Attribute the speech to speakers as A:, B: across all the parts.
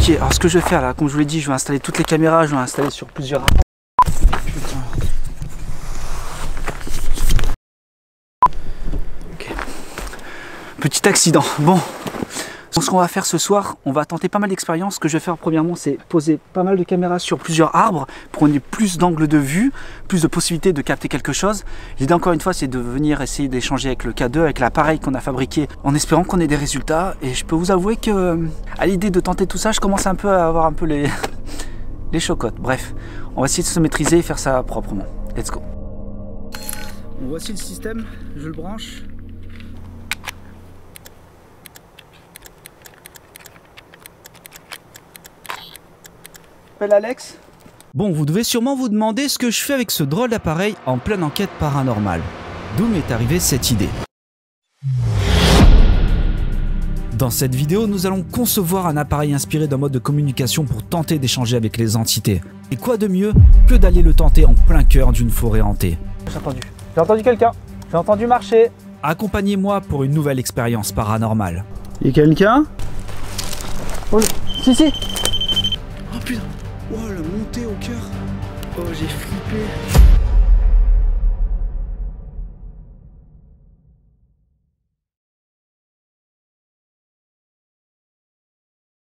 A: Ok, alors ce que je vais faire là, comme je vous l'ai dit, je vais installer toutes les caméras, je vais installer sur plusieurs... Putain. Ok. Petit accident. Bon. Ce qu'on va faire ce soir, on va tenter pas mal d'expériences. Ce que je vais faire premièrement, c'est poser pas mal de caméras sur plusieurs arbres pour qu'on ait plus d'angles de vue, plus de possibilités de capter quelque chose. L'idée encore une fois, c'est de venir essayer d'échanger avec le K2, avec l'appareil qu'on a fabriqué, en espérant qu'on ait des résultats. Et je peux vous avouer que à l'idée de tenter tout ça, je commence un peu à avoir un peu les chocottes. Bref, on va essayer de se maîtriser et faire ça proprement. Let's go. Voici le système, je le branche. Alex.
B: Bon, vous devez sûrement vous demander ce que je fais avec ce drôle d'appareil en pleine enquête paranormale. D'où m'est arrivée cette idée. Dans cette vidéo, nous allons concevoir un appareil inspiré d'un mode de communication pour tenter d'échanger avec les entités. Et quoi de mieux que d'aller le tenter en plein cœur d'une forêt hantée.
A: J'ai entendu quelqu'un. J'ai entendu marcher.
B: Accompagnez-moi pour une nouvelle expérience paranormale.
A: Il y a quelqu'un? Oh, si. Oh putain. Oh, la montée au cœur. Oh, j'ai flippé.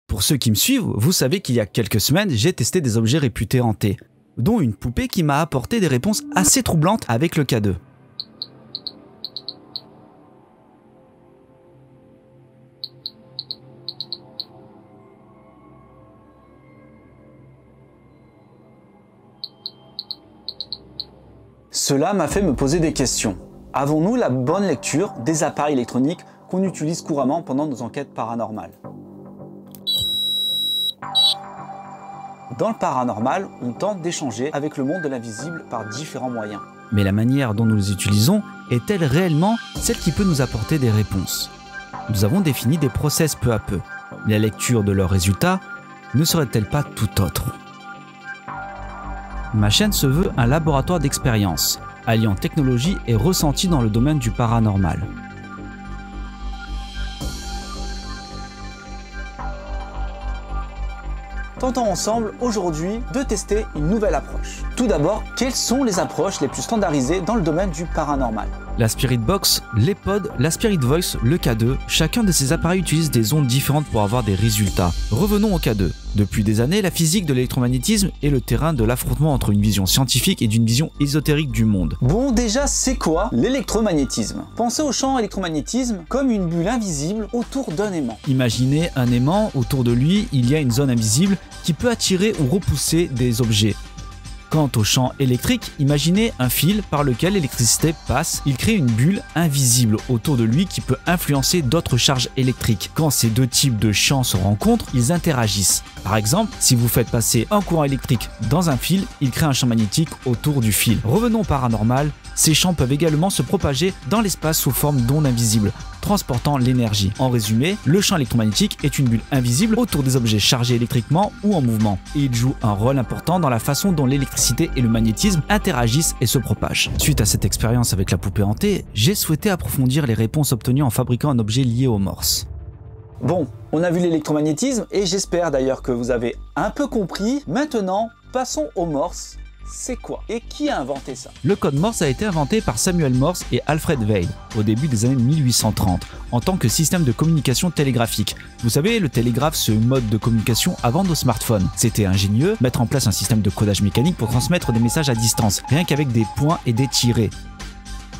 B: Pour ceux qui me suivent, vous savez qu'il y a quelques semaines, j'ai testé des objets réputés hantés, dont une poupée qui m'a apporté des réponses assez troublantes avec le K2.
C: Cela m'a fait me poser des questions. Avons-nous la bonne lecture des appareils électroniques qu'on utilise couramment pendant nos enquêtes paranormales? Dans le paranormal, on tente d'échanger avec le monde de l'invisible par différents moyens.
B: Mais la manière dont nous les utilisons est-elle réellement celle qui peut nous apporter des réponses? Nous avons défini des process peu à peu. Mais la lecture de leurs résultats ne serait-elle pas tout autre? Ma chaîne se veut un laboratoire d'expérience, alliant technologie et ressenti dans le domaine du paranormal.
C: Tentons ensemble aujourd'hui de tester une nouvelle approche. Tout d'abord, quelles sont les approches les plus standardisées dans le domaine du paranormal?
B: La Spirit Box, l'EPOD, la Spirit Voice, le K2, chacun de ces appareils utilise des ondes différentes pour avoir des résultats. Revenons au K2. Depuis des années, la physique de l'électromagnétisme est le terrain de l'affrontement entre une vision scientifique et d'une vision ésotérique du monde.
C: Bon, déjà, c'est quoi l'électromagnétisme? Pensez au champ électromagnétisme comme une bulle invisible autour d'un aimant.
B: Imaginez un aimant, autour de lui, il y a une zone invisible qui peut attirer ou repousser des objets. Quant au champ électrique, imaginez un fil par lequel l'électricité passe. Il crée une bulle invisible autour de lui qui peut influencer d'autres charges électriques. Quand ces deux types de champs se rencontrent, ils interagissent. Par exemple, si vous faites passer un courant électrique dans un fil, il crée un champ magnétique autour du fil. Revenons au paranormal. Ces champs peuvent également se propager dans l'espace sous forme d'ondes invisibles, transportant l'énergie. En résumé, le champ électromagnétique est une bulle invisible autour des objets chargés électriquement ou en mouvement. Et il joue un rôle important dans la façon dont l'électricité et le magnétisme interagissent et se propagent. Suite à cette expérience avec la poupée hantée, j'ai souhaité approfondir les réponses obtenues en fabriquant un objet lié aux morses.
C: Bon, on a vu l'électromagnétisme et j'espère d'ailleurs que vous avez un peu compris. Maintenant, passons aux morses. C'est quoi? Et qui a inventé ça?
B: Le code Morse a été inventé par Samuel Morse et Alfred Vail au début des années 1830 en tant que système de communication télégraphique. Vous savez, le télégraphe, ce mode de communication avant nos smartphones. C'était ingénieux, mettre en place un système de codage mécanique pour transmettre des messages à distance, rien qu'avec des points et des tirets.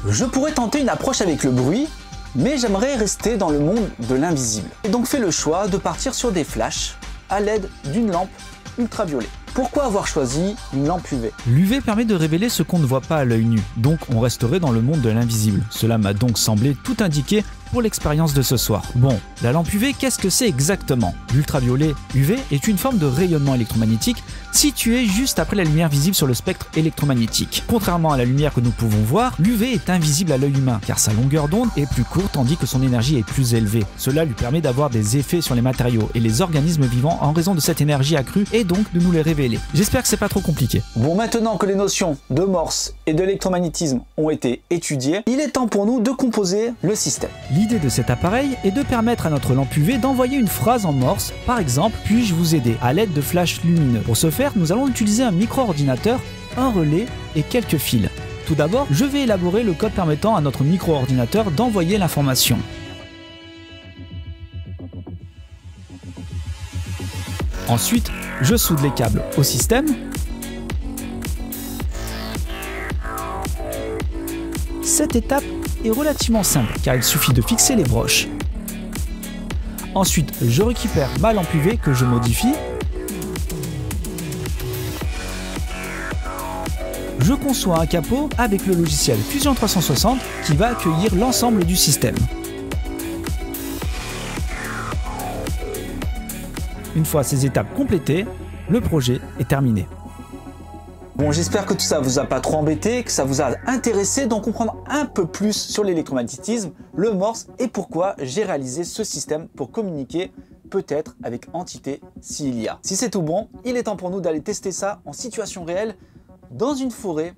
C: Je pourrais tenter une approche avec le bruit, mais j'aimerais rester dans le monde de l'invisible. Et donc fait le choix de partir sur des flashs à l'aide d'une lampe ultraviolet. Pourquoi avoir choisi une lampe UV?
B: L'UV permet de révéler ce qu'on ne voit pas à l'œil nu, donc on resterait dans le monde de l'invisible. Cela m'a donc semblé tout indiqué pour l'expérience de ce soir. Bon, la lampe UV, qu'est-ce que c'est exactement? L'ultraviolet UV est une forme de rayonnement électromagnétique située juste après la lumière visible sur le spectre électromagnétique. Contrairement à la lumière que nous pouvons voir, l'UV est invisible à l'œil humain car sa longueur d'onde est plus courte tandis que son énergie est plus élevée. Cela lui permet d'avoir des effets sur les matériaux et les organismes vivants en raison de cette énergie accrue et donc de nous les révéler. révéler. J'espère que c'est pas trop compliqué.
C: Bon, maintenant que les notions de morse et de l'électromagnétisme ont été étudiées, il est temps pour nous de composer le système.
B: L'idée de cet appareil est de permettre à notre lampe UV d'envoyer une phrase en morse, par exemple « Puis-je vous aider ?» à l'aide de flashs lumineux. Pour ce faire, nous allons utiliser un micro-ordinateur, un relais et quelques fils. Tout d'abord, je vais élaborer le code permettant à notre micro-ordinateur d'envoyer l'information. Ensuite, je soude les câbles au système. Cette étape est relativement simple car il suffit de fixer les broches. Ensuite, je récupère ma lampe UV que je modifie. Je conçois un capot avec le logiciel Fusion 360 qui va accueillir l'ensemble du système. Une fois ces étapes complétées, le projet est terminé.
C: Bon, j'espère que tout ça vous a pas trop embêté, que ça vous a intéressé d'en comprendre un peu plus sur l'électromagnétisme, le morse et pourquoi j'ai réalisé ce système pour communiquer peut-être avec entité s'il y a. Si c'est tout bon, il est temps pour nous d'aller tester ça en situation réelle dans une forêt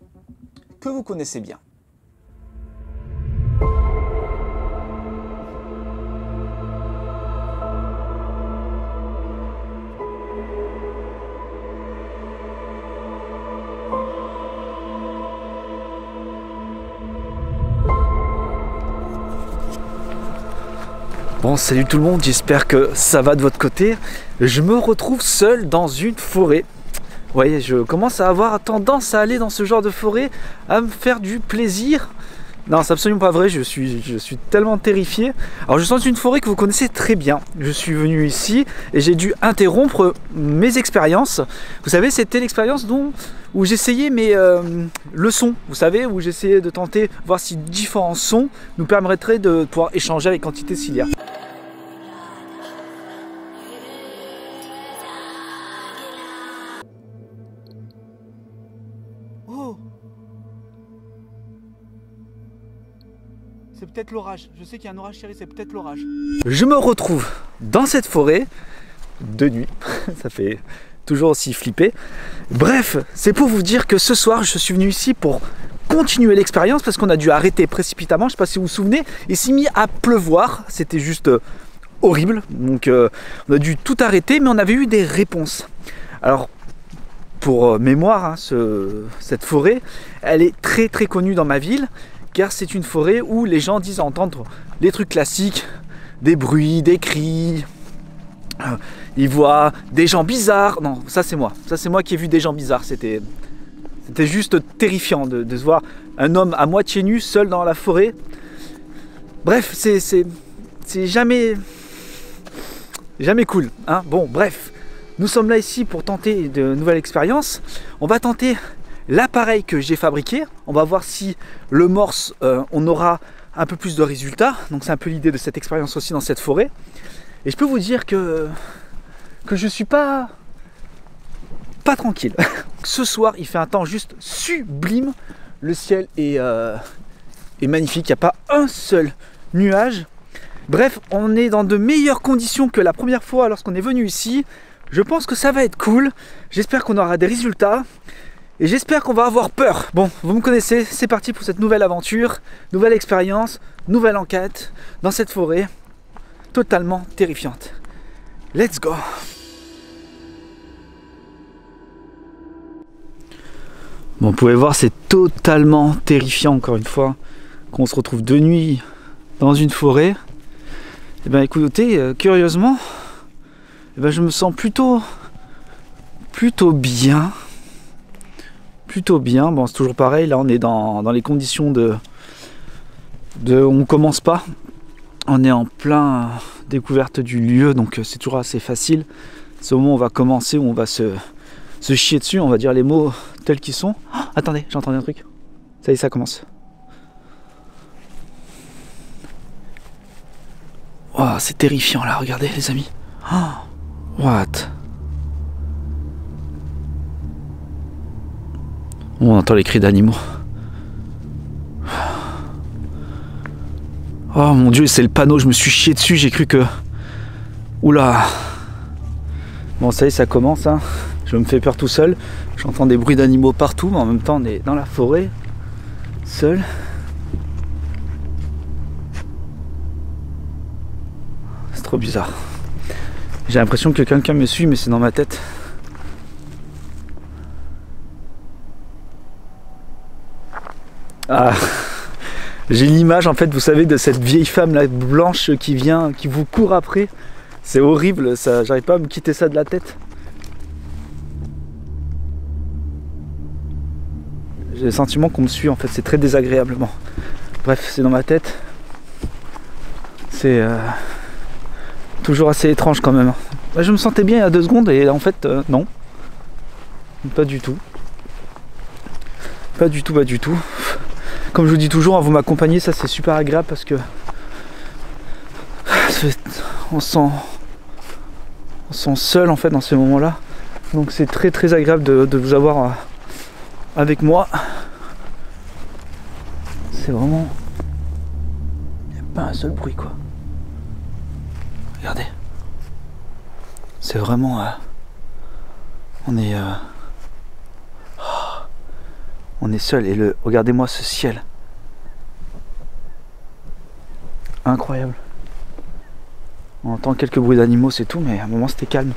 C: que vous connaissez bien.
A: Bon, salut tout le monde, j'espère que ça va de votre côté. Je me retrouve seul dans une forêt. Vous voyez, je commence à avoir tendance à aller dans ce genre de forêt, à me faire du plaisir. Non, c'est absolument pas vrai, je suis tellement terrifié. Alors je suis dans une forêt que vous connaissez très bien. Je suis venu ici et j'ai dû interrompre mes expériences. Vous savez, c'était l'expérience où j'essayais mes leçons. Vous savez, où j'essayais de tenter, voir si différents sons nous permettraient de pouvoir échanger avec l'entité s'il y a. Oh! C'est peut-être l'orage. Je sais qu'il y a un orage chéri, c'est peut-être l'orage. Je me retrouve dans cette forêt de nuit. Ça fait toujours aussi flipper. Bref, c'est pour vous dire que ce soir, je suis venu ici pour continuer l'expérience parce qu'on a dû arrêter précipitamment. Je ne sais pas si vous vous souvenez. Il s'est mis à pleuvoir. C'était juste horrible. Donc, on a dû tout arrêter, mais on avait eu des réponses. Alors, pour mémoire, hein, cette forêt, elle est très très connue dans ma ville. Car c'est une forêt où les gens disent entendre les trucs classiques, des bruits, des cris, ils voient des gens bizarres. Non, ça c'est moi qui ai vu des gens bizarres. C'était juste terrifiant de se voir un homme à moitié nu seul dans la forêt. Bref, c'est jamais cool, hein. Bon, bref, nous sommes là ici pour tenter de nouvelles expériences. On va tenter l'appareil que j'ai fabriqué. On va voir si le morse, on aura un peu plus de résultats. Donc c'est un peu l'idée de cette expérience aussi dans cette forêt. Et je peux vous dire que je suis pas tranquille. Ce soir, il fait un temps juste sublime. Le ciel est magnifique. Il n'y a pas un seul nuage. Bref, on est dans de meilleures conditions que la première fois lorsqu'on est venu ici. Je pense que ça va être cool. J'espère qu'on aura des résultats. Et j'espère qu'on va avoir peur. Bon, vous me connaissez, c'est parti pour cette nouvelle aventure, nouvelle expérience, nouvelle enquête dans cette forêt totalement terrifiante. Let's go! Bon, vous pouvez voir, c'est totalement terrifiant encore une fois qu'on se retrouve de nuit dans une forêt. Et bien écoutez, curieusement, je me sens plutôt bien. Plutôt bien. Bon, c'est toujours pareil, là on est dans les conditions on commence pas, on est en plein découverte du lieu, donc c'est toujours assez facile. C'est au moment où on va commencer, où on va se chier dessus, on va dire les mots tels qu'ils sont. Oh, attendez, j'ai entendu un truc, ça y est, ça commence. Oh, c'est terrifiant là, regardez les amis. Oh, what? On entend les cris d'animaux. Oh mon dieu, c'est le panneau, je me suis chié dessus, j'ai cru que... Oula. Bon, ça y est, ça commence, hein. Je me fais peur tout seul. J'entends des bruits d'animaux partout, mais en même temps on est dans la forêt, seul. C'est trop bizarre. J'ai l'impression que quelqu'un me suit, mais c'est dans ma tête. Ah, j'ai l'image en fait, vous savez, de cette vieille femme là, blanche qui vient, qui vous court après. C'est horrible, ça, j'arrive pas à me quitter ça de la tête. J'ai le sentiment qu'on me suit en fait, c'est très désagréablement. Bref, c'est dans ma tête. C'est toujours assez étrange quand même. Je me sentais bien il y a 2 secondes et en fait non. Pas du tout. Pas du tout, pas du tout. Comme je vous dis toujours, vous m'accompagnez, ça c'est super agréable parce que on se sent seul en fait dans ces moments-là. Donc c'est très très agréable de vous avoir avec moi. C'est vraiment... Il n'y a pas un seul bruit quoi. Regardez. C'est vraiment... On est seul et regardez-moi ce ciel. Incroyable. On entend quelques bruits d'animaux, c'est tout, mais à un moment c'était calme.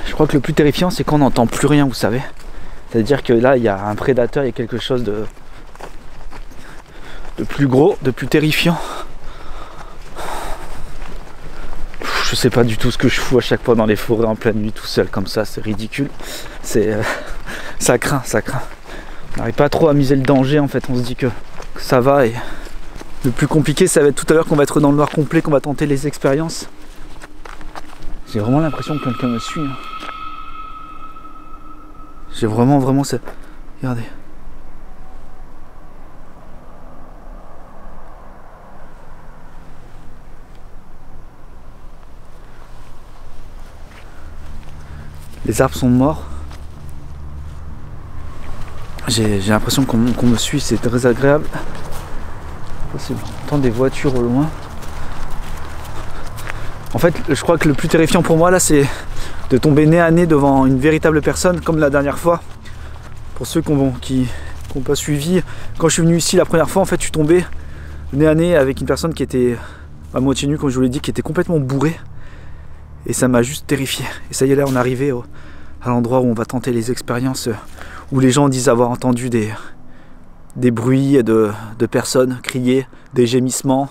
A: Je crois que le plus terrifiant c'est qu'on n'entend plus rien, vous savez. C'est-à-dire que là il y a un prédateur, il y a quelque chose de plus gros, de plus terrifiant. Je sais pas du tout ce que je fous à chaque fois dans les forêts en pleine nuit tout seul comme ça, c'est ridicule. Ça craint, ça craint. On n'arrive pas trop à miser le danger en fait, on se dit que ça va et le plus compliqué ça va être tout à l'heure qu'on va être dans le noir complet, qu'on va tenter les expériences. J'ai vraiment l'impression que quelqu'un me suit. J'ai vraiment ça. Regardez. Les arbres sont morts. J'ai l'impression qu'on me suit, c'est très agréable. On entend des voitures au loin. En fait, je crois que le plus terrifiant pour moi là, c'est de tomber nez à nez devant une véritable personne, comme la dernière fois. Pour ceux qui n'ont pas suivi, quand je suis venu ici la première fois, en fait, je suis tombé nez à nez avec une personne qui était à moitié nue, comme je vous l'ai dit, qui était complètement bourrée. Et ça m'a juste terrifié. Et ça y est, là, on est arrivé à l'endroit où on va tenter les expériences, où les gens disent avoir entendu des bruits de personnes crier, des gémissements.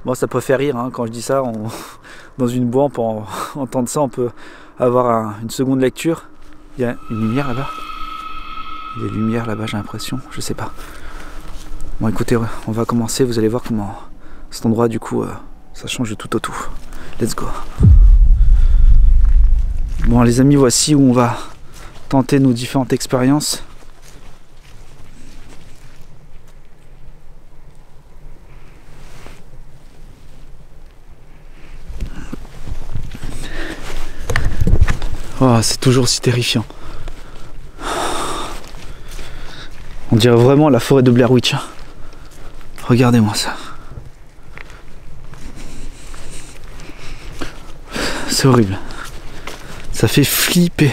A: Moi, ça peut faire rire hein, quand je dis ça. Dans une boîte, pour entendre ça, on peut avoir une seconde lecture. Il y a une lumière là-bas. Il y a des lumières là-bas, j'ai l'impression. Je sais pas. Bon, écoutez, on va commencer. Vous allez voir comment cet endroit, du coup, ça change de tout au tout. Let's go. Bon les amis, voici où on va tenter nos différentes expériences. Oh, c'est toujours si terrifiant. On dirait vraiment la forêt de Blair Witch. Regardez-moi ça. C'est horrible. Ça fait flipper.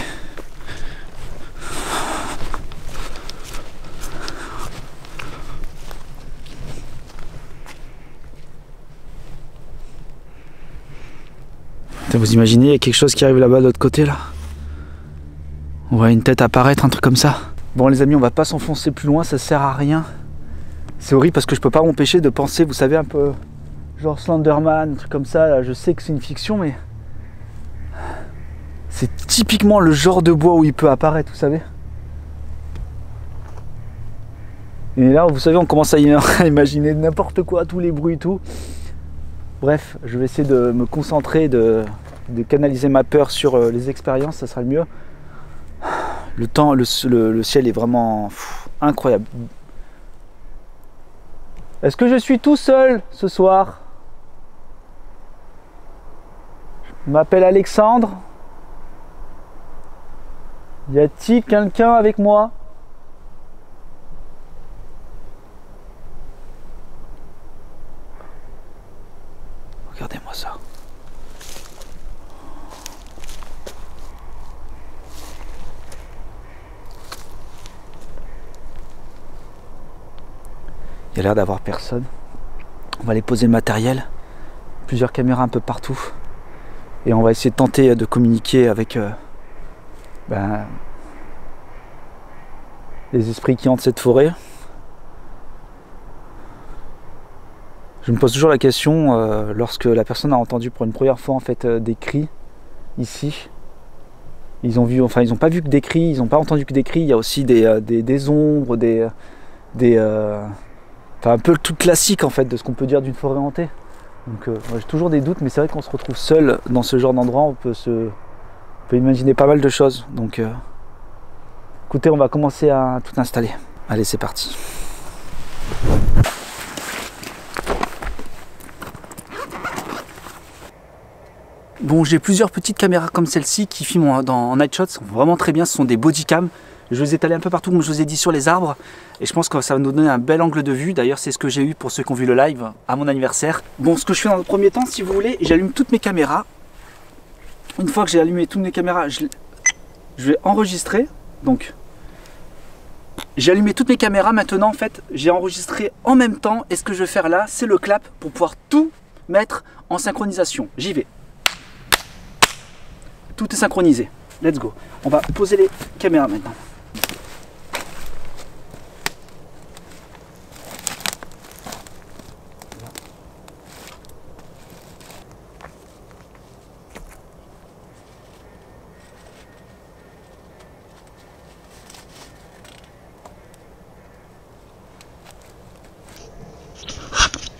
A: Vous imaginez, il y a quelque chose qui arrive là-bas de l'autre côté là. On voit une tête apparaître, un truc comme ça. Bon les amis, on va pas s'enfoncer plus loin, ça sert à rien. C'est horrible parce que je peux pas m'empêcher de penser, vous savez, un peu genre Slenderman, un truc comme ça. Là, je sais que c'est une fiction, mais c'est typiquement le genre de bois où il peut apparaître, vous savez. Et là, vous savez, on commence à imaginer n'importe quoi, tous les bruits et tout. Bref, je vais essayer de me concentrer, de canaliser ma peur sur les expériences, ça sera le mieux. Le temps, le ciel est vraiment incroyable. Est-ce que je suis tout seul ce soir? Je m'appelle Alexandre. Y a-t-il quelqu'un avec moi? Regardez-moi ça. a l'air d'avoir personne. On va aller poser le matériel. Plusieurs caméras un peu partout. Et on va essayer de tenter de communiquer avec les esprits qui hantent cette forêt. Je me pose toujours la question, lorsque la personne a entendu pour une première fois en fait des cris ici. Ils ont vu, enfin ils n'ont pas vu que des cris, ils n'ont pas entendu que des cris. Il y a aussi des ombres, enfin un peu tout classique en fait de ce qu'on peut dire d'une forêt hantée. Donc j'ai toujours des doutes, mais c'est vrai qu'on se retrouve seul dans ce genre d'endroit, on peut imaginer pas mal de choses. Donc écoutez, on va commencer à tout installer. Allez, c'est parti. Bon, j'ai plusieurs petites caméras comme celle-ci qui filment en night shot, sont vraiment très bien, ce sont des bodycam. Je les ai étalés un peu partout comme je vous ai dit sur les arbres et je pense que ça va nous donner un bel angle de vue. D'ailleurs c'est ce que j'ai eu pour ceux qui ont vu le live à mon anniversaire. Bon, ce que je fais dans le premier temps, si vous voulez, j'allume toutes mes caméras. Une fois que j'ai allumé toutes mes caméras, je vais enregistrer. Donc j'ai allumé toutes mes caméras, maintenant en fait j'ai enregistré en même temps et ce que je vais faire là c'est le clap pour pouvoir tout mettre en synchronisation. J'y vais. Tout est synchronisé. Let's go. On va poser les caméras maintenant.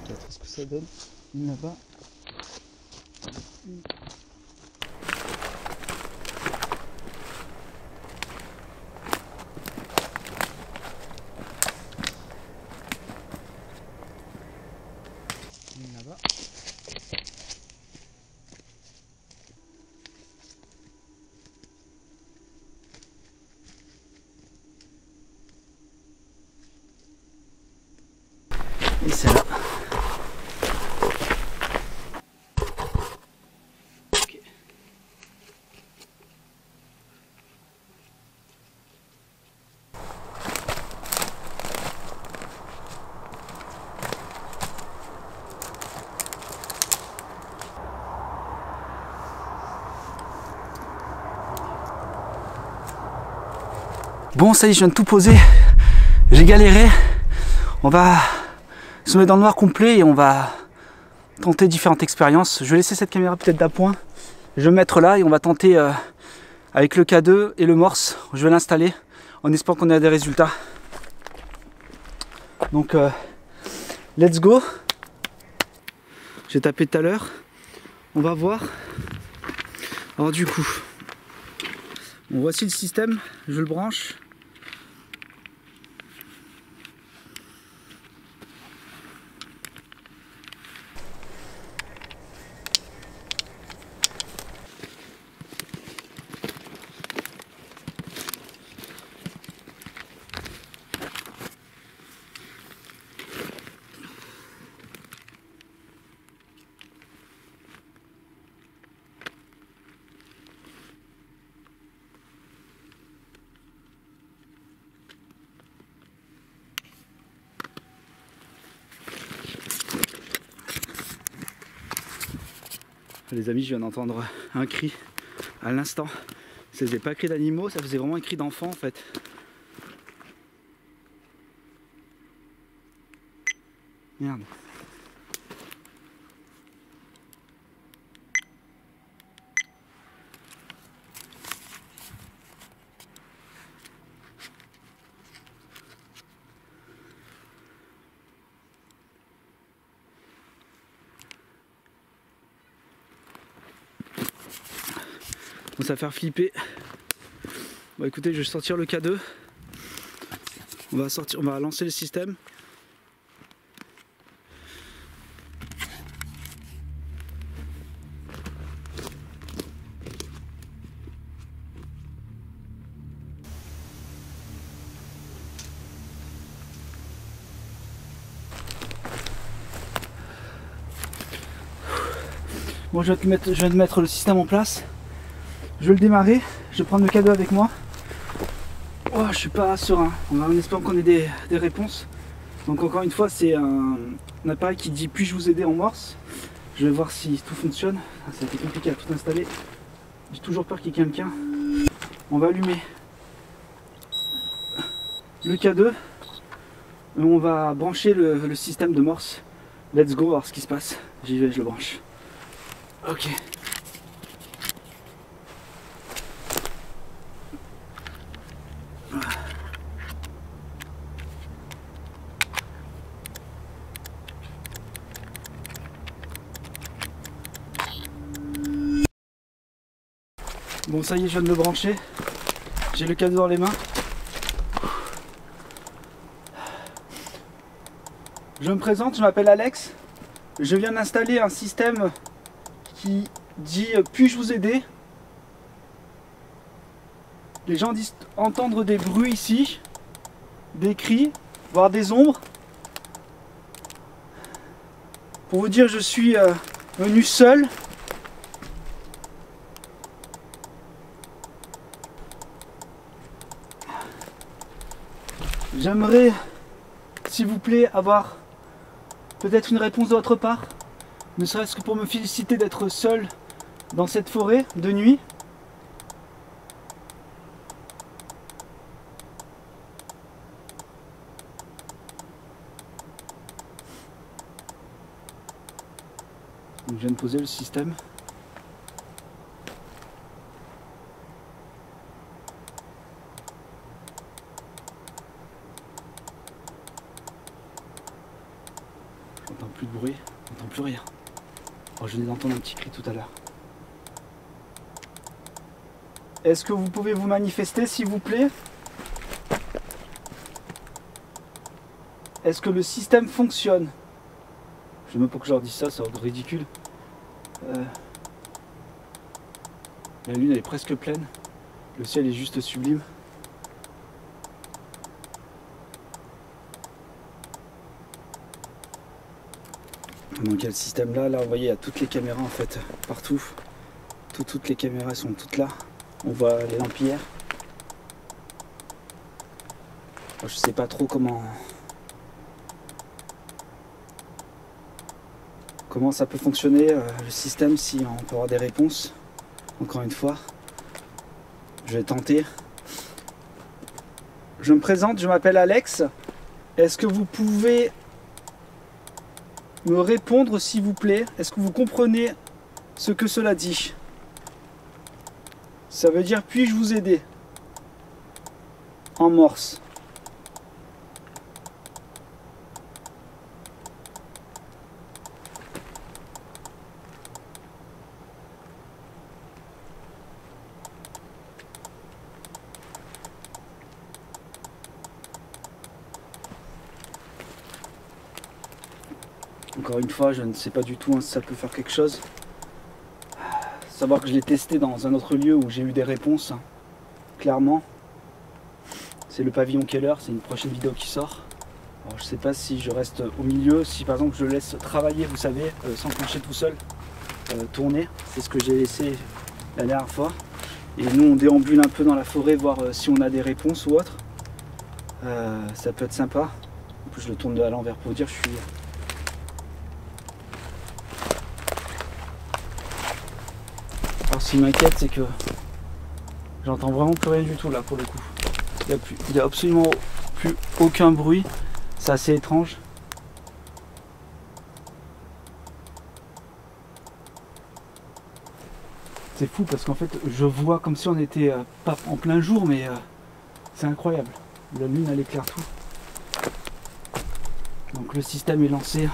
A: Peut-être ce que ça donne là-bas. Là-bas. Et c'est là. Okay. Bon, ça y est, je viens de tout poser. J'ai galéré. On va se mettre dans le noir complet et on va tenter différentes expériences. Je vais laisser cette caméra peut-être d'appoint. Je vais me mettre là et on va tenter avec le K2 et le morse. Je vais l'installer en espérant qu'on ait des résultats. Donc, let's go. J'ai tapé tout à l'heure. On va voir. Alors du coup, bon, voici le système. Je le branche. Les amis, je viens d'entendre un cri à l'instant. Ça faisait pas un cri d'animaux, ça faisait vraiment un cri d'enfant en fait. Merde. Ça va faire flipper. Bon écoutez, je vais sortir le K2. On va lancer le système. Bon, je viens de mettre le système en place. Je vais le démarrer, je vais prendre le K2 avec moi. Oh, je suis pas serein. On espère qu'on ait des réponses. Donc encore une fois, c'est un appareil qui dit puis-je vous aider en morse. Je vais voir si tout fonctionne. Ça a été compliqué à tout installer. J'ai toujours peur qu'il y ait quelqu'un. On va allumer le K2. Et on va brancher le système de morse. Let's go, voir ce qui se passe. J'y vais, je le branche. Ok. Bon, ça y est, je viens de le brancher. J'ai le cadeau dans les mains. Je me présente, je m'appelle Alex. Je viens d'installer un système qui dit puis-je vous aider? Les gens disent entendre des bruits ici, des cris, voire des ombres. Pour vous dire, je suis venu seul. J'aimerais, s'il vous plaît, avoir peut-être une réponse de votre part, ne serait-ce que pour me féliciter d'être seul dans cette forêt de nuit. Donc, je viens de poser le système. J'entends plus de bruit, j'entends plus rien. Oh, je venais d'entendre un petit cri tout à l'heure. Est-ce que vous pouvez vous manifester, s'il vous plaît? Est-ce que le système fonctionne? Je sais même pas que je leur dise ça, ça va être ridicule. La lune elle est presque pleine. Le ciel est juste sublime. Donc il y a le système là, vous voyez il y a toutes les caméras en fait, partout. Toutes les caméras sont toutes là. On voit les lampillères. Alors, je sais pas trop comment ça peut fonctionner le système, si on peut avoir des réponses. Encore une fois, je vais tenter. Je me présente, je m'appelle Alex. Est-ce que vous pouvez me répondre s'il vous plaît? Est-ce que vous comprenez ce que cela dit? Ça veut dire puis-je vous aider? En morse. Encore une fois, je ne sais pas du tout si ça peut faire quelque chose. Savoir que je l'ai testé dans un autre lieu où j'ai eu des réponses, clairement. C'est le pavillon Keller, c'est une prochaine vidéo qui sort. Alors, je ne sais pas si je reste au milieu, si par exemple je le laisse travailler, vous savez, sans plancher tout seul, tourner. C'est ce que j'ai laissé la dernière fois. Et nous on déambule un peu dans la forêt, voir si on a des réponses ou autre. Ça peut être sympa. En plus je le tourne de à l'envers pour vous dire, je suis... Alors ce qui m'inquiète, c'est que j'entends vraiment plus rien du tout là pour le coup. Il n'y a absolument plus aucun bruit. C'est assez étrange. C'est fou parce qu'en fait je vois comme si on était pas en plein jour, mais c'est incroyable. La lune elle éclaire tout. Donc le système est lancé.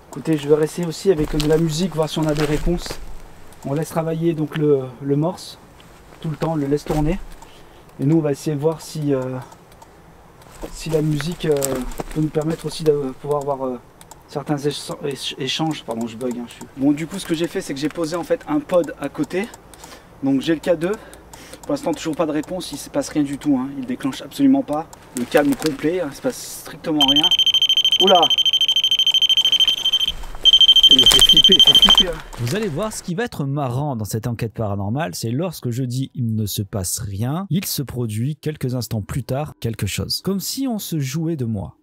A: Écoutez, je vais rester aussi avec de la musique, voir si on a des réponses. On laisse travailler donc le morse tout le temps, on le laisse tourner. Et nous on va essayer de voir si la musique peut nous permettre aussi de pouvoir avoir certains échanges. Pardon, je bug. Bon, du coup ce que j'ai fait, c'est que j'ai posé en fait un pod à côté. Donc j'ai le K2. Pour l'instant toujours pas de réponse, il ne se passe rien du tout, hein. Il déclenche absolument pas. Le calme complet, il ne se passe strictement rien. Oula! Il fait flipper, hein.
B: Vous allez voir, ce qui va être marrant dans cette enquête paranormale, c'est lorsque je dis il ne se passe rien, il se produit quelques instants plus tard quelque chose. Comme si on se jouait de moi.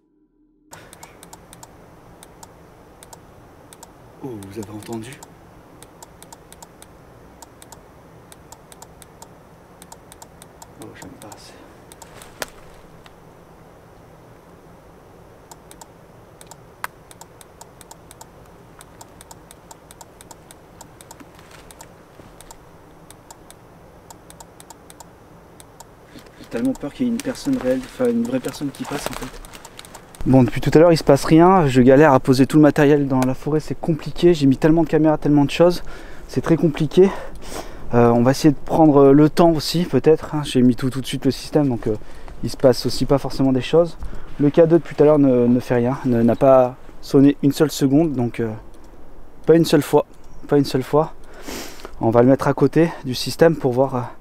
A: Oh, vous avez entendu? Oh, j'aime pas assez. J'ai tellement peur qu'il y ait une personne réelle, enfin une vraie personne qui passe en fait. Bon, depuis tout à l'heure il se passe rien, je galère à poser tout le matériel dans la forêt, c'est compliqué, j'ai mis tellement de caméras, tellement de choses, c'est très compliqué. On va essayer de prendre le temps aussi peut-être, hein. J'ai mis tout de suite le système donc il se passe aussi pas forcément des choses. Le K2 depuis tout à l'heure ne fait rien, n'a pas sonné une seule seconde, donc pas une seule fois. On va le mettre à côté du système pour voir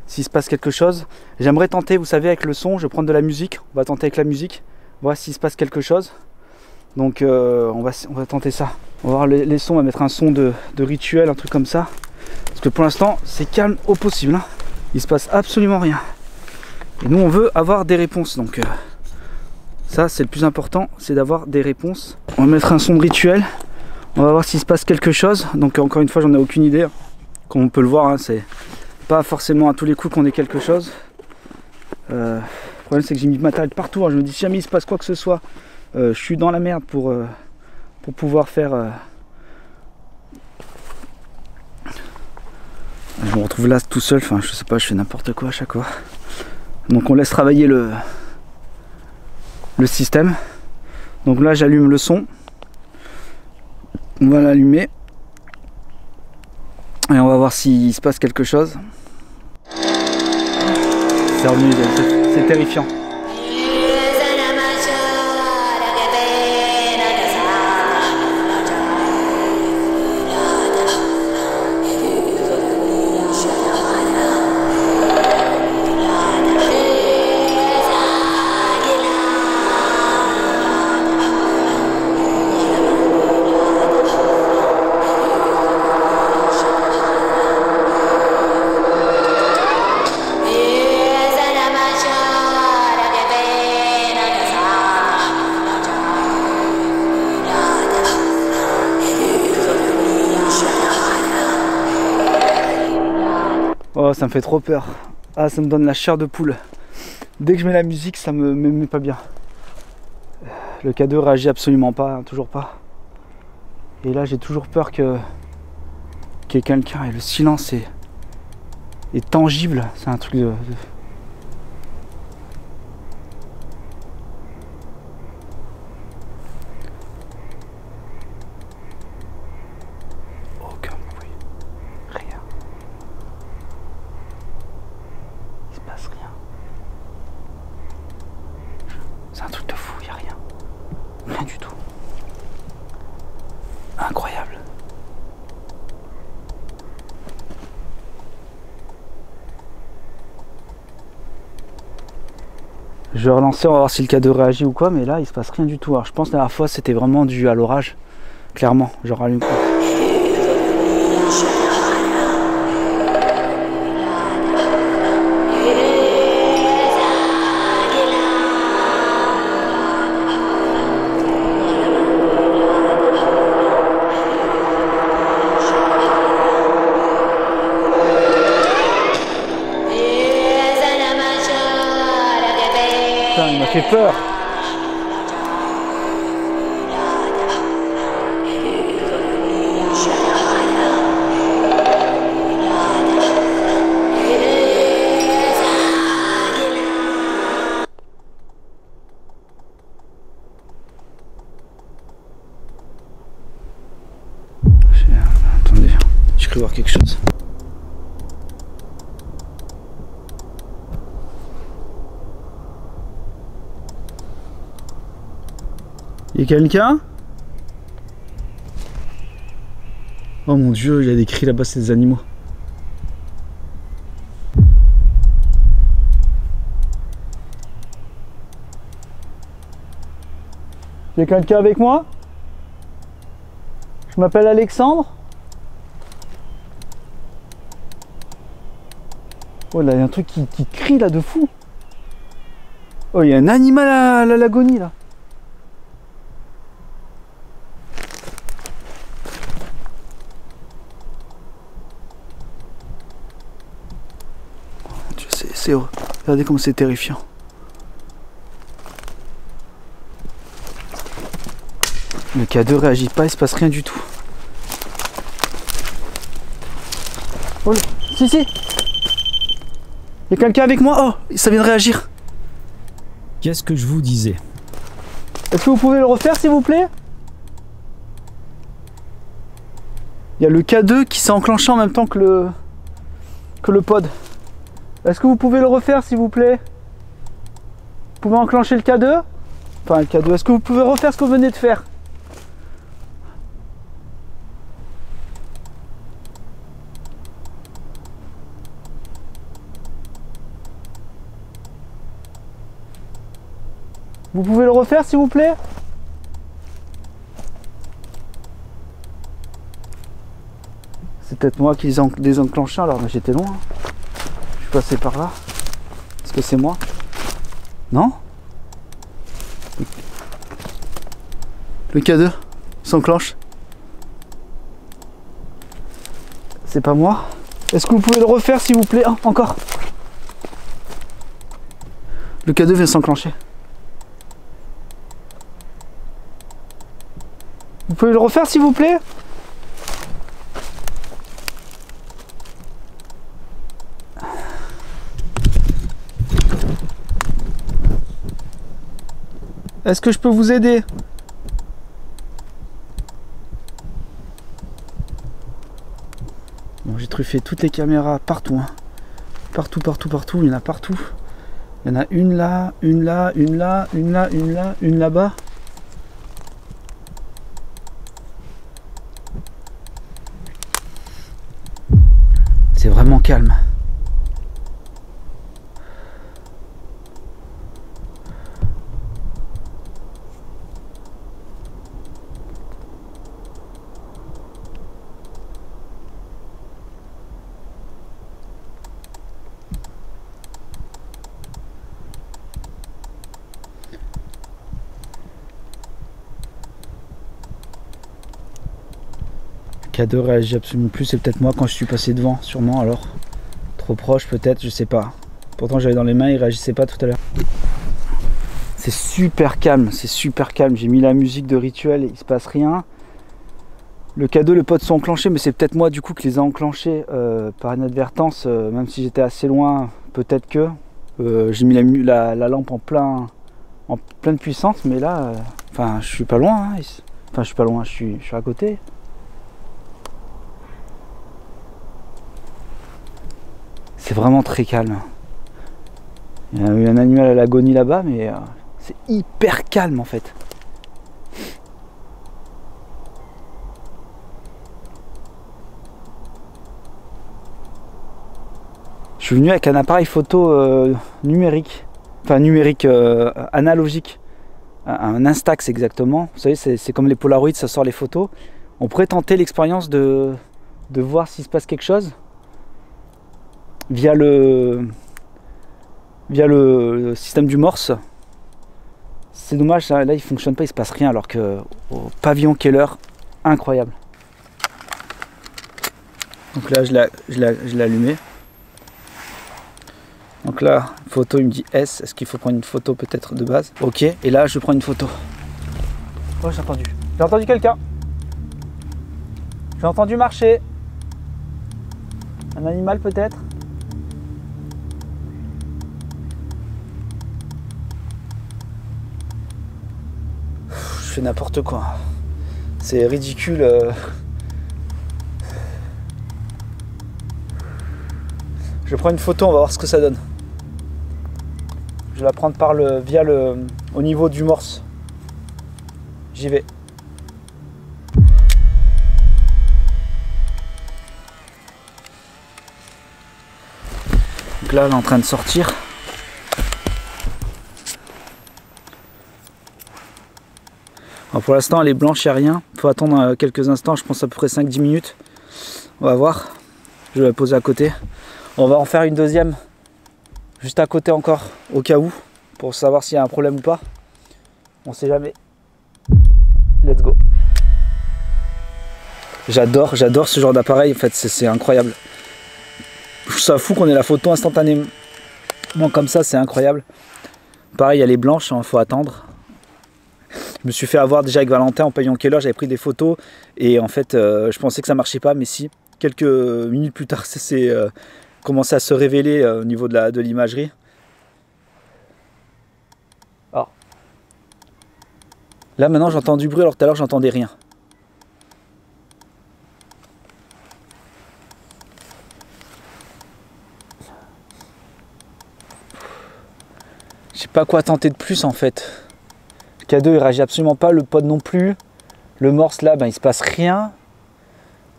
A: s'il se passe quelque chose. J'aimerais tenter, vous savez, avec le son, je vais prendre de la musique, on va tenter avec la musique, voir s'il se passe quelque chose. Donc on va tenter ça. On va voir les sons, on va mettre un son de rituel, un truc comme ça. Parce que pour l'instant, c'est calme au possible, hein. Il se passe absolument rien. Et nous, on veut avoir des réponses. Donc ça, c'est le plus important, c'est d'avoir des réponses. On va mettre un son de rituel. On va voir s'il se passe quelque chose. Donc encore une fois, j'en ai aucune idée, hein. Comme on peut le voir, hein, c'est pas forcément à tous les coups qu'on ait quelque chose. Le problème, c'est que j'ai mis le matériel partout, hein. Je me dis, si jamais il se passe quoi que ce soit, je suis dans la merde pour pouvoir faire... Je me retrouve là tout seul, enfin je sais pas, je fais n'importe quoi à chaque fois. Donc on laisse travailler le système. Donc là j'allume le son. On va l'allumer. Et on va voir s'il se passe quelque chose. C'est revenu, c'est terrifiant. Oh, ça me fait trop peur. Ah, ça me donne la chair de poule. Dès que je mets la musique, ça me met pas bien. Le K2 réagit absolument pas, hein, toujours pas. Et là, j'ai toujours peur qu'il y ait quelqu'un. Et le silence est tangible. C'est un truc de... Aucun bruit. Rien. Il se passe rien. C'est un truc de fou, il n'y a rien. Rien du tout. Incroyable. Je vais relancer, on va voir si le K2 réagit ou quoi, mais là il se passe rien du tout. Alors je pense que la dernière fois c'était vraiment dû à l'orage, clairement. Je rallume. Putain, il m'a fait peur. Attendez, j'ai cru voir quelque chose. Il y a quelqu'un? Oh mon dieu, il y a des cris là-bas, c'est des animaux. Il y a quelqu'un avec moi? Je m'appelle Alexandre. Oh là, il y a un truc qui crie là de fou. Oh, il y a un animal à la l'agonie là. Regardez comme c'est terrifiant. Le K2 réagit pas, il se passe rien du tout. Oh là, si. Il y a quelqu'un avec moi. Oh, ça vient de réagir.
B: Qu'est-ce que je vous disais?
A: Est-ce que vous pouvez le refaire s'il vous plaît? Il y a le K2 qui s'est enclenché en même temps que le pod. Est-ce que vous pouvez le refaire s'il vous plaît? Vous pouvez enclencher le K2? Enfin le K2, est-ce que vous pouvez refaire ce que vous venez de faire? Vous pouvez le refaire s'il vous plaît? C'est peut-être moi qui les ai désenclenchés alors, mais j'étais loin. Je suis passé par là. Est-ce que c'est moi? Non? Le K2 s'enclenche. C'est pas moi? Est-ce que vous pouvez le refaire s'il vous plaît? Ah, encore. Le K2 vient s'enclencher. Vous pouvez le refaire s'il vous plaît? Est-ce que je peux vous aider? Bon, j'ai truffé toutes les caméras partout, hein. Partout, il y en a partout. Il y en a une là, une là, une là, une là, une là, une là-bas. C'est vraiment calme. K2 réagit absolument plus, c'est peut-être moi quand je suis passé devant, sûrement alors. Trop proche peut-être, je sais pas. Pourtant j'avais dans les mains, il réagissait pas tout à l'heure. C'est super calme, j'ai mis la musique de rituel et il se passe rien. Le K2, le pod sont enclenchés, mais c'est peut-être moi du coup qui les a enclenchés par inadvertance, même si j'étais assez loin, peut-être que. J'ai mis la lampe en pleine puissance, mais là, enfin je suis pas loin, hein. Enfin je suis pas loin, je suis à côté. C'est vraiment très calme. Il y a eu un animal à l'agonie là-bas, mais c'est hyper calme en fait. Je suis venu avec un appareil photo numérique, enfin numérique, analogique, un Instax exactement. Vous savez, c'est comme les Polaroids, ça sort les photos. On pourrait tenter l'expérience de voir s'il se passe quelque chose via le système du Morse. C'est dommage, là il fonctionne pas, il se passe rien, alors que au pavillon Keller, incroyable. Donc là je l'ai allumé. Donc là, photo, il me dit S, est-ce qu'il faut prendre une photo peut-être de base? Ok, et là je prends une photo. Oh, j'ai entendu quelqu'un. J'ai entendu marcher. Un animal peut-être? Je fais n'importe quoi. C'est ridicule. Je prends une photo, on va voir ce que ça donne. Je vais la prendre au niveau du Morse. J'y vais. Donc là, elle est en train de sortir. Alors pour l'instant elle est blanche, il n'y a rien. Il faut attendre quelques instants, je pense à peu près 5-10 minutes. On va voir. Je vais la poser à côté. On va en faire une deuxième juste à côté encore, au cas où, pour savoir s'il y a un problème ou pas. On sait jamais. Let's go. J'adore ce genre d'appareil, en fait, c'est incroyable. Je trouve ça fou qu'on ait la photo instantanément comme ça, c'est incroyable. Pareil, elle est blanche, il faut attendre. Je me suis fait avoir déjà avec Valentin en payant quelle heure, j'avais pris des photos et en fait, je pensais que ça marchait pas, mais si. Quelques minutes plus tard, c'est commencé à se révéler au niveau de l'imagerie. Alors, là maintenant j'entends du bruit alors tout à l'heure j'entendais rien. Je sais pas quoi tenter de plus en fait. Le K2 il réagit absolument pas, le pod non plus. Le morse là, ben, il se passe rien.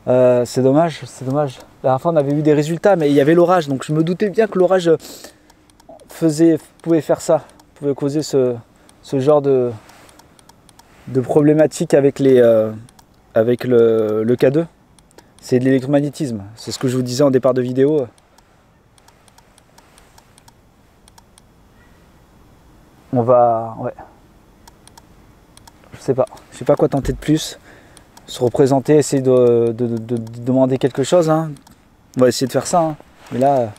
A: C'est dommage, c'est dommage. La dernière fois on avait eu des résultats mais il y avait l'orage donc je me doutais bien que l'orage pouvait faire ça, pouvait causer ce genre de problématique avec, avec le K2. C'est de l'électromagnétisme, c'est ce que je vous disais en départ de vidéo. On va... ouais. Je sais pas quoi tenter de plus. Se représenter, essayer de demander quelque chose. Hein. On va essayer de faire ça. Hein. Mais là,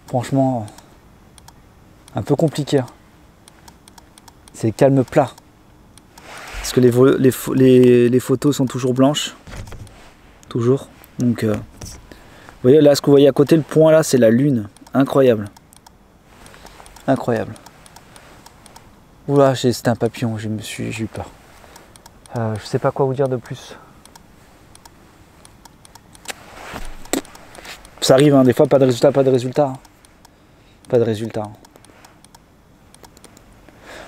A: franchement, un peu compliqué. Hein. C'est calme plat. Parce que les photos sont toujours blanches. Toujours. Donc, vous voyez là, ce que vous voyez à côté, le point là, c'est la lune. Incroyable. Incroyable. Oula, c'était un papillon, j'ai eu peur. Je sais pas quoi vous dire de plus. Ça arrive, hein, des fois, pas de résultat, pas de résultat. Hein. Pas de résultat. Hein.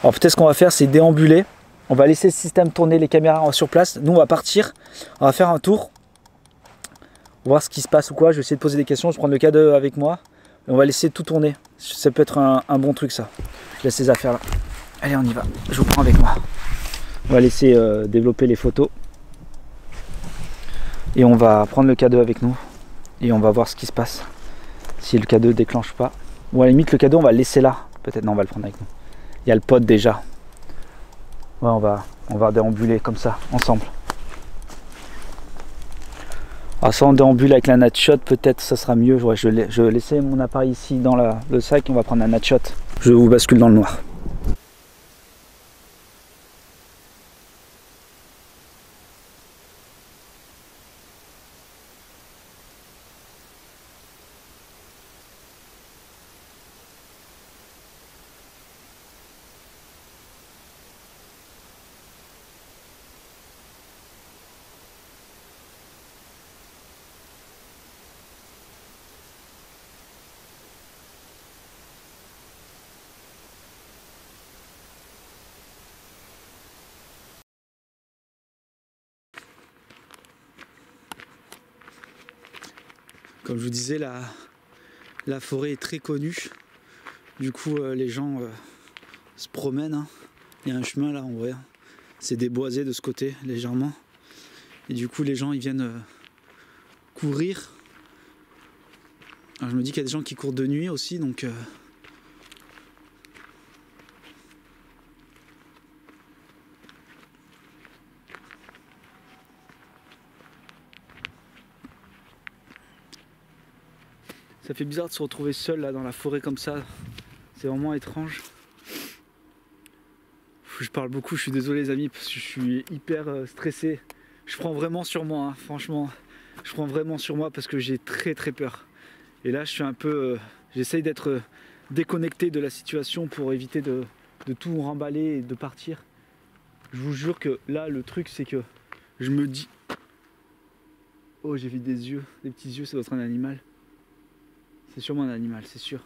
A: Alors peut-être ce qu'on va faire, c'est déambuler. On va laisser le système tourner, les caméras sur place. Nous, on va partir, on va faire un tour. Voir ce qui se passe ou quoi. Je vais essayer de poser des questions, je vais prendre le K2 avec moi. Et on va laisser tout tourner. Ça peut être un bon truc, ça. Je laisse ces affaires là. Allez, on y va. Je vous prends avec moi. On va laisser développer les photos. Et on va prendre le K2 avec nous. Et on va voir ce qui se passe. Si le K2 déclenche pas. Ou à la limite, le K2, on va le laisser là. Peut-être, non, on va le prendre avec nous. Il y a le pod déjà. Ouais, on va déambuler comme ça, ensemble. Alors ça, on déambule avec la Natshot. Peut-être ça sera mieux. Ouais, je vais laisser mon appareil ici dans le sac. On va prendre la Natshot. Je vous bascule dans le noir. Comme je vous disais, la forêt est très connue. Du coup, les gens se promènent. Hein. Il y a un chemin là, on voit. C'est déboisé de ce côté, légèrement. Et du coup, les gens, ils viennent courir. Alors, je me dis qu'il y a des gens qui courent de nuit aussi, donc... Ça fait bizarre de se retrouver seul là dans la forêt comme ça. C'est vraiment étrange. Je parle beaucoup, je suis désolé les amis parce que je suis hyper stressé. Je prends vraiment sur moi, hein, franchement. Je prends vraiment sur moi parce que j'ai très peur. Et là je suis un peu... j'essaye d'être déconnecté de la situation pour éviter de tout remballer et de partir. Je vous jure que là le truc c'est que je me dis... Oh, j'ai vu des yeux, des petits yeux, ça doit être un animal. C'est sûrement un animal, c'est sûr.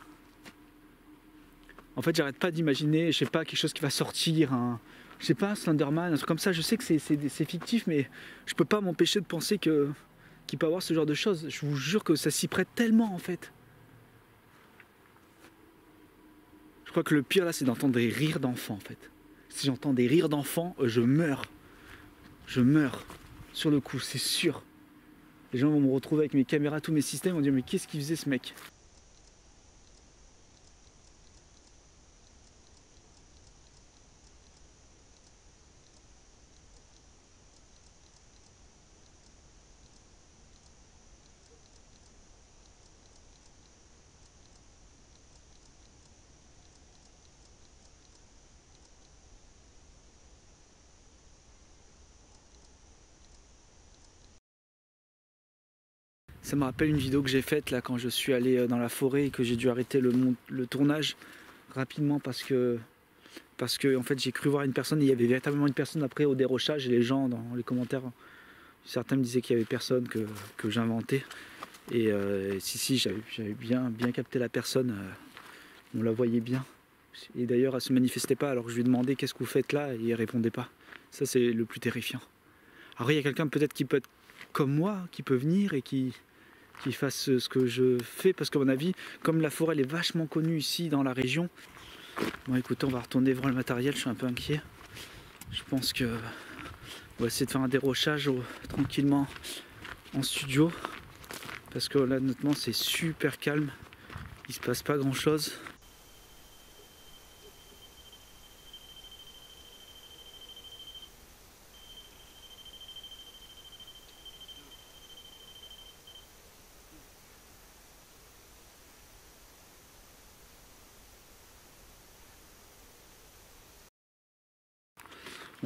A: En fait, j'arrête pas d'imaginer, je sais pas, quelque chose qui va sortir, je sais pas, un Slenderman, un truc comme ça. Je sais que c'est fictif, mais je peux pas m'empêcher de penser qu'il peut y avoir ce genre de choses. Je vous jure que ça s'y prête tellement, en fait. Je crois que le pire, là, c'est d'entendre des rires d'enfants, en fait. Si j'entends des rires d'enfants, je meurs. Je meurs. Sur le coup, c'est sûr. Les gens vont me retrouver avec mes caméras, tous mes systèmes, ils vont dire mais qu'est-ce qu'il faisait ce mec? Ça me rappelle une vidéo que j'ai faite là quand je suis allé dans la forêt et que j'ai dû arrêter le tournage rapidement parce que en fait j'ai cru voir une personne et il y avait véritablement une personne après au dérochage et les gens dans les commentaires, certains me disaient qu'il y avait personne, que j'inventais et si j'avais bien capté la personne, on la voyait bien et d'ailleurs elle se manifestait pas alors que je lui demandais qu'est-ce que vous faites là et elle répondait pas. Ça c'est le plus terrifiant. Après il y a quelqu'un peut-être qui peut être comme moi, qui peut venir et qui fasse ce que je fais parce qu'à mon avis, comme la forêt elle est vachement connue ici dans la région, bon écoutez, on va retourner voir le matériel, je suis un peu inquiet. Je pense que on va essayer de faire un dérochage tranquillement en studio parce que là honnêtement c'est super calme, il se passe pas grand chose.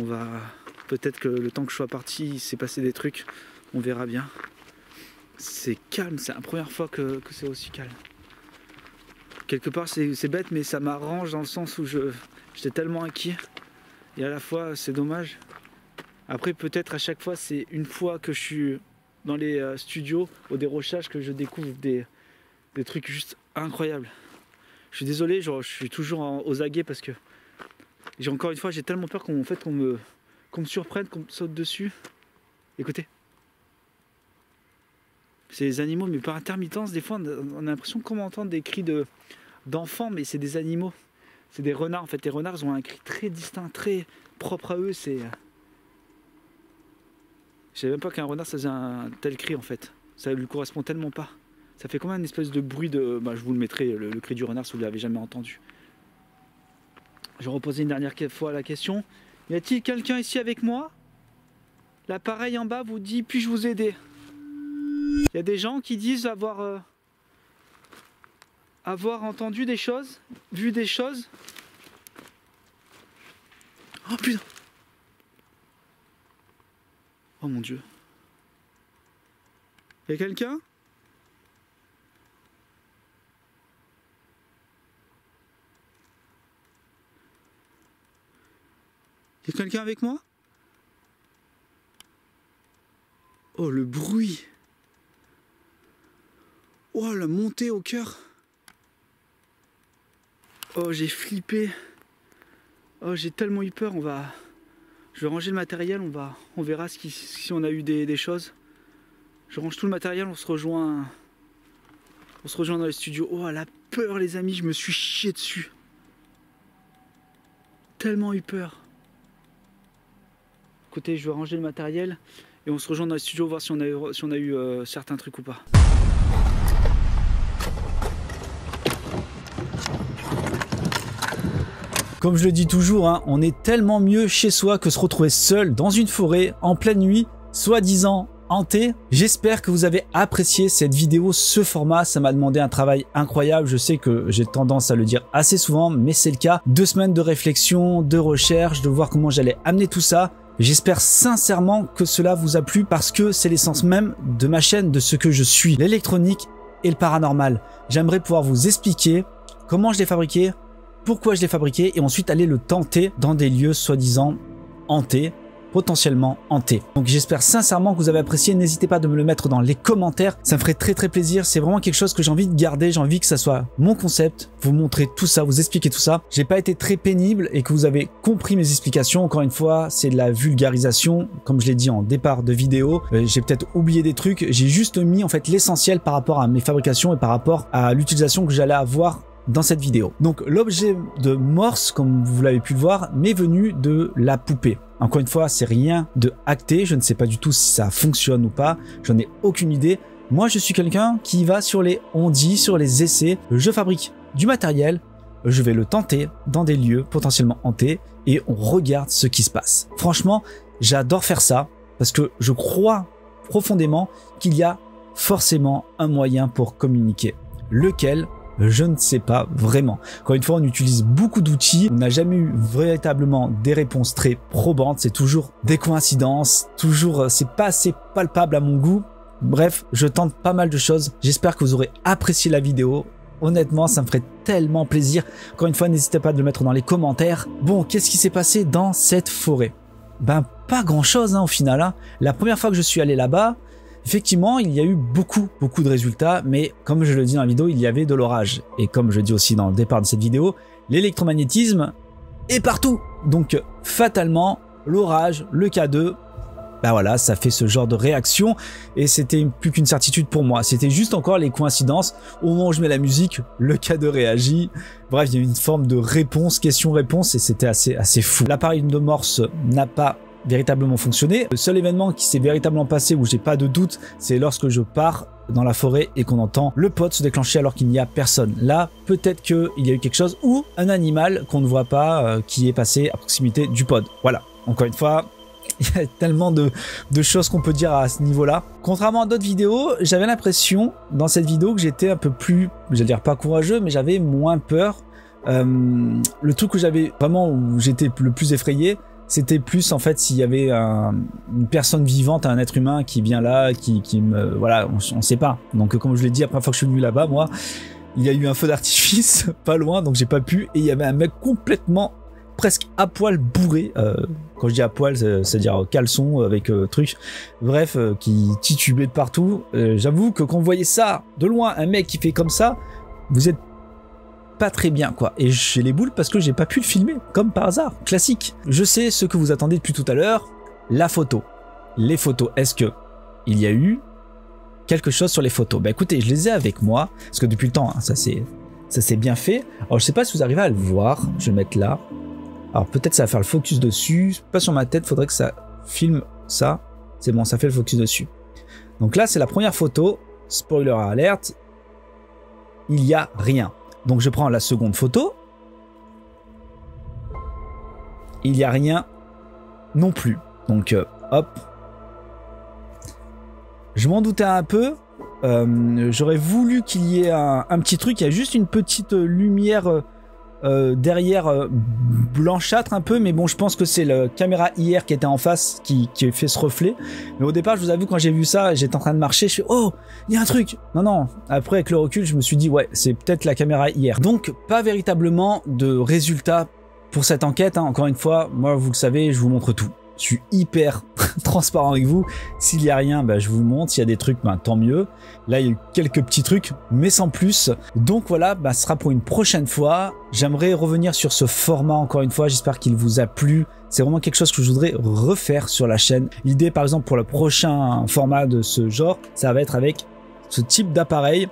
A: On va peut-être que le temps que je sois parti, il s'est passé des trucs, on verra bien. C'est calme, c'est la première fois que c'est aussi calme. Quelque part c'est bête mais ça m'arrange dans le sens où j'étais tellement inquiet et à la fois c'est dommage. Après peut-être à chaque fois c'est une fois que je suis dans les studios au dérochage que je découvre des trucs juste incroyables. Je suis désolé, je suis toujours aux aguets parce que encore une fois, j'ai tellement peur qu'on me surprenne, qu'on me saute dessus. Écoutez. C'est les animaux, mais par intermittence, des fois, on a l'impression qu'on entend des cris d'enfants, mais c'est des animaux. C'est des renards, en fait. Les renards, ils ont un cri très distinct, très propre à eux. Je savais même pas qu'un renard, ça faisait un tel cri, en fait. Ça lui correspond tellement pas. Ça fait comme une espèce de bruit de... je vous le mettrai, le cri du renard, si vous ne l'avez jamais entendu. Je vais reposer une dernière fois la question. Y a-t-il quelqu'un ici avec moi? L'appareil en bas vous dit puis-je vous aider? Il y a des gens qui disent avoir entendu des choses, vu des choses. Oh putain! Oh mon Dieu! Y a quelqu'un? Y a quelqu'un avec moi? Oh le bruit! Oh la montée au cœur! Oh j'ai flippé! Oh j'ai tellement eu peur, je vais ranger le matériel, on verra si on a eu des choses. Je range tout le matériel, on se rejoint dans les studios. Oh la peur les amis, je me suis chié dessus. Tellement eu peur. Écoutez, je vais ranger le matériel et on se rejoint dans les studios voir si on a eu certains trucs ou pas.
B: Comme je le dis toujours, hein, on est tellement mieux chez soi que se retrouver seul dans une forêt en pleine nuit, soi-disant hantée. J'espère que vous avez apprécié cette vidéo, ce format. Ça m'a demandé un travail incroyable. Je sais que j'ai tendance à le dire assez souvent, mais c'est le cas. 2 semaines de réflexion, de recherche, de voir comment j'allais amener tout ça. J'espère sincèrement que cela vous a plu parce que c'est l'essence même de ma chaîne, de ce que je suis, l'électronique et le paranormal. J'aimerais pouvoir vous expliquer comment je l'ai fabriqué, pourquoi je l'ai fabriqué et ensuite aller le tenter dans des lieux soi-disant hantés, potentiellement hantés. Donc j'espère sincèrement que vous avez apprécié. N'hésitez pas de me le mettre dans les commentaires, ça me ferait très plaisir. C'est vraiment quelque chose que j'ai envie de garder, j'ai envie que ça soit mon concept, vous montrer tout ça, vous expliquer tout ça. J'ai pas été très pénible et que vous avez compris mes explications. Encore une fois, c'est de la vulgarisation, comme je l'ai dit en départ de vidéo. J'ai peut-être oublié des trucs, j'ai juste mis en fait l'essentiel par rapport à mes fabrications et par rapport à l'utilisation que j'allais avoir dans cette vidéo. Donc l'objet de Morse, comme vous l'avez pu le voir, m'est venu de la poupée. Encore une fois, c'est rien de acté, je ne sais pas du tout si ça fonctionne ou pas, j'en ai aucune idée. Moi, je suis quelqu'un qui va sur les on-dit, sur les essais, je fabrique du matériel, je vais le tenter dans des lieux potentiellement hantés et on regarde ce qui se passe. Franchement, j'adore faire ça parce que je crois profondément qu'il y a forcément un moyen pour communiquer. Lequel ? Je ne sais pas vraiment. Encore une fois, on utilise beaucoup d'outils. On n'a jamais eu véritablement des réponses très probantes. C'est toujours des coïncidences. Toujours, c'est pas assez palpable à mon goût. Bref, je tente pas mal de choses. J'espère que vous aurez apprécié la vidéo. Honnêtement, ça me ferait tellement plaisir. Encore une fois, n'hésitez pas à le mettre dans les commentaires. Bon, qu'est-ce qui s'est passé dans cette forêt? Ben, pas grand-chose au final. La première fois que je suis allé là-bas, effectivement, il y a eu beaucoup de résultats, mais comme je le dis dans la vidéo, il y avait de l'orage. Et comme je dis aussi dans le départ de cette vidéo, l'électromagnétisme est partout. Donc, fatalement, l'orage, le K2, ben voilà, ça fait ce genre de réaction. Et c'était plus qu'une certitude pour moi. C'était juste encore les coïncidences. Au moment où je mets la musique, le K2 réagit. Bref, il y a eu une forme de réponse, question-réponse, et c'était assez fou. L'appareil de Morse n'a pas véritablement fonctionné. Le seul événement qui s'est véritablement passé où j'ai pas de doute, c'est lorsque je pars dans la forêt et qu'on entend le pod se déclencher alors qu'il n'y a personne. Là, peut-être qu'il y a eu quelque chose ou un animal qu'on ne voit pas qui est passé à proximité du pod. Voilà. Encore une fois, il y a tellement de choses qu'on peut dire à ce niveau-là. Contrairement à d'autres vidéos, j'avais l'impression dans cette vidéo que j'étais un peu plus, je vais dire pas courageux, mais j'avais moins peur. Le truc où j'avais vraiment, où j'étais le plus effrayé, c'était plus en fait s'il y avait une personne vivante, un être humain qui vient là, qui me... Voilà, on sait pas. Donc comme je l'ai dit, la première fois que je suis venu là-bas, moi, il y a eu un feu d'artifice pas loin, donc j'ai pas pu. Et il y avait un mec complètement, presque à poil bourré. Quand je dis à poil, c'est-à-dire caleçon avec truc. Bref, qui titubait de partout. J'avoue que quand vous voyez ça de loin, un mec qui fait comme ça, vous êtes pas très bien quoi, et j'ai les boules parce que j'ai pas pu le filmer, comme par hasard, classique. Je sais ce que vous attendez depuis tout à l'heure, la photo. Les photos, est-ce que il y a eu quelque chose sur les photos? Bah écoutez, je les ai avec moi, parce que depuis le temps, ça s'est bien fait. Alors je sais pas si vous arrivez à le voir, je vais le mettre là. Alors peut-être ça va faire le focus dessus, pas sur ma tête, faudrait que ça filme ça. C'est bon, ça fait le focus dessus. Donc là c'est la première photo, spoiler alert, il y a rien. Donc je prends la seconde photo. Il n'y a rien non plus. Donc hop. Je m'en doutais un peu. J'aurais voulu qu'il y ait un petit truc. Il y a juste une petite lumière derrière blanchâtre un peu. Mais bon, je pense que c'est la caméra IR qui était en face qui fait ce reflet. Mais au départ, je vous avoue, quand j'ai vu ça, j'étais en train de marcher. Je fais, oh, il y a un truc. Non. Après, avec le recul, je me suis dit, ouais, c'est peut-être la caméra IR. Donc, pas véritablement de résultat pour cette enquête. Encore une fois, moi, vous le savez, je vous montre tout. Je suis hyper transparent avec vous. S'il n'y a rien, bah, je vous le montre. S'il y a des trucs, bah, tant mieux. Là, il y a eu quelques petits trucs, mais sans plus. Donc voilà, bah, ce sera pour une prochaine fois. J'aimerais revenir sur ce format encore une fois. J'espère qu'il vous a plu. C'est vraiment quelque chose que je voudrais refaire sur la chaîne. L'idée, par exemple, pour le prochain format de ce genre, ça va être avec ce type d'appareil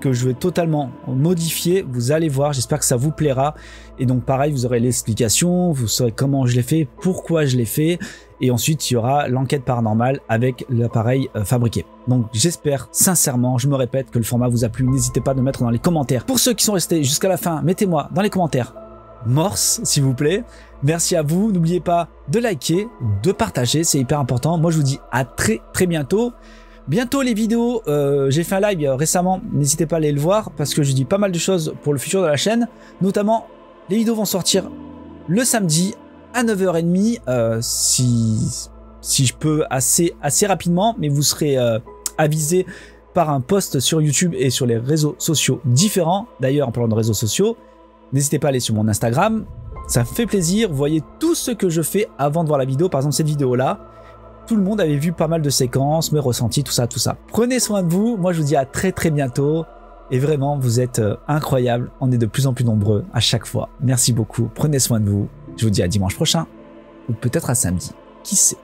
B: que je vais totalement modifier. Vous allez voir, j'espère que ça vous plaira. Et donc pareil, vous aurez l'explication, vous saurez comment je l'ai fait, pourquoi je l'ai fait. Et ensuite, il y aura l'enquête paranormale avec l'appareil fabriqué. Donc j'espère sincèrement, je me répète, que le format vous a plu. N'hésitez pas à le mettre dans les commentaires. Pour ceux qui sont restés jusqu'à la fin, mettez-moi dans les commentaires Morse, s'il vous plaît. Merci à vous. N'oubliez pas de liker, de partager, c'est hyper important. Moi, je vous dis à très bientôt. Bientôt les vidéos, j'ai fait un live récemment, n'hésitez pas à aller le voir parce que je dis pas mal de choses pour le futur de la chaîne. Notamment, les vidéos vont sortir le samedi à 9h30, si je peux assez rapidement, mais vous serez avisé par un post sur YouTube et sur les réseaux sociaux différents. D'ailleurs, en parlant de réseaux sociaux, n'hésitez pas à aller sur mon Instagram, ça me fait plaisir, vous voyez tout ce que je fais avant de voir la vidéo, par exemple cette vidéo-là. Tout le monde avait vu pas mal de séquences, mes ressentis, tout ça. Prenez soin de vous. Moi, je vous dis à très bientôt. Et vraiment, vous êtes incroyables. On est de plus en plus nombreux à chaque fois. Merci beaucoup. Prenez soin de vous. Je vous dis à dimanche prochain. Ou peut-être à samedi. Qui sait?